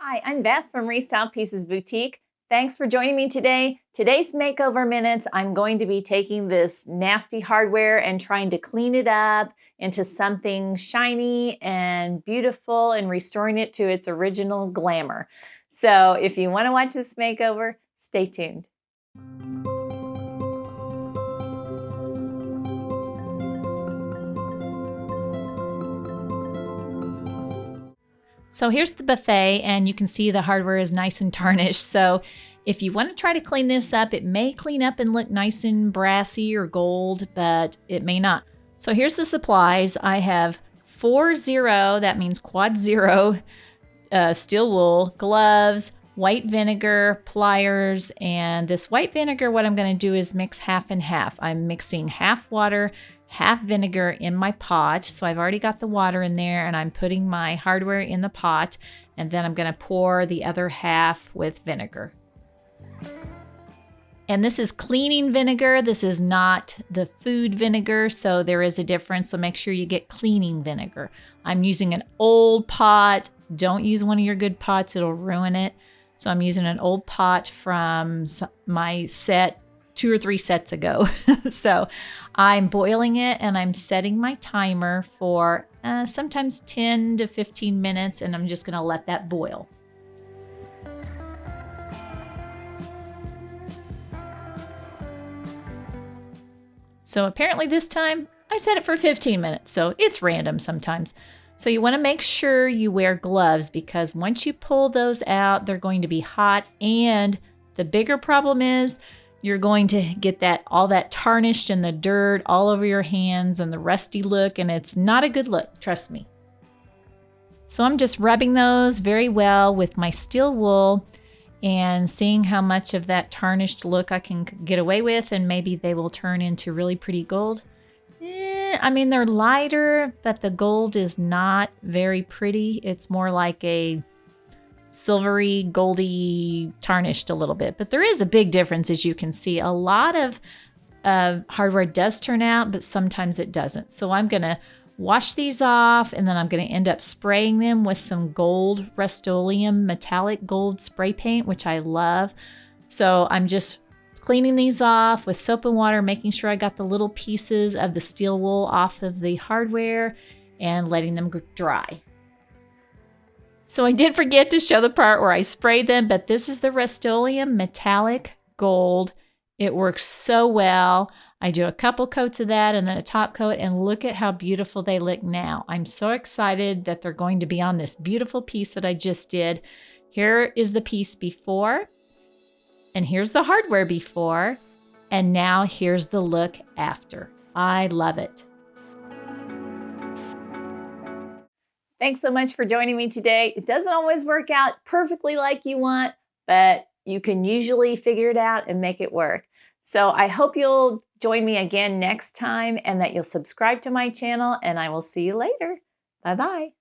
Hi, I'm Beth from Restyled Pieces Boutique. Thanks for joining me today. Today's makeover minutes, I'm going to be taking this nasty hardware and trying to clean it up into something shiny and beautiful and restoring it to its original glamour. So if you want to watch this makeover, stay tuned. So here's the buffet, and you can see the hardware is nice and tarnished. So if you want to try to clean this up, it may clean up and look nice and brassy or gold, but it may not. So here's the supplies. I have 4-0, that means quad zero, steel wool, gloves, white vinegar, pliers, and this white vinegar, what I'm going to do is mix half and half. I'm mixing half water, half vinegar in my pot. So I've already got the water in there, and I'm putting my hardware in the pot, and then I'm going to pour the other half with vinegar. And this is cleaning vinegar. This is not the food vinegar, so there is a difference. So make sure you get cleaning vinegar. I'm using an old pot. Don't use one of your good pots, it'll ruin it. So I'm using an old pot from my set 2 or 3 sets ago. So I'm boiling it, and I'm setting my timer for sometimes 10 to 15 minutes, and I'm just gonna let that boil. So apparently this time I set it for 15 minutes, so it's random sometimes. So you want to make sure you wear gloves, because once you pull those out, they're going to be hot, and the bigger problem is you're going to get all that tarnished and the dirt all over your hands and the rusty look, and it's not a good look, trust me. So I'm just rubbing those very well with my steel wool and seeing how much of that tarnished look I can get away with, and maybe they will turn into really pretty gold. I mean, they're lighter, but the gold is not very pretty. It's more like a silvery, goldy, tarnished a little bit. But there is a big difference, as you can see. A lot of hardware does turn out, but sometimes it doesn't. So I'm going to wash these off, and then I'm going to end up spraying them with some gold Rust-Oleum metallic gold spray paint, which I love. So I'm just cleaning these off with soap and water, making sure I got the little pieces of the steel wool off of the hardware and letting them dry. So I did forget to show the part where I sprayed them, but this is the Rust-Oleum metallic gold. It works so well. I do a couple coats of that and then a top coat, and look at how beautiful they look now. I'm so excited that they're going to be on this beautiful piece that I just did. Here is the piece before, and here's the hardware before, and now here's the look after. I love it. Thanks so much for joining me today. It doesn't always work out perfectly like you want, but you can usually figure it out and make it work. So I hope you'll join me again next time, and that you'll subscribe to my channel, and I will see you later. Bye-bye.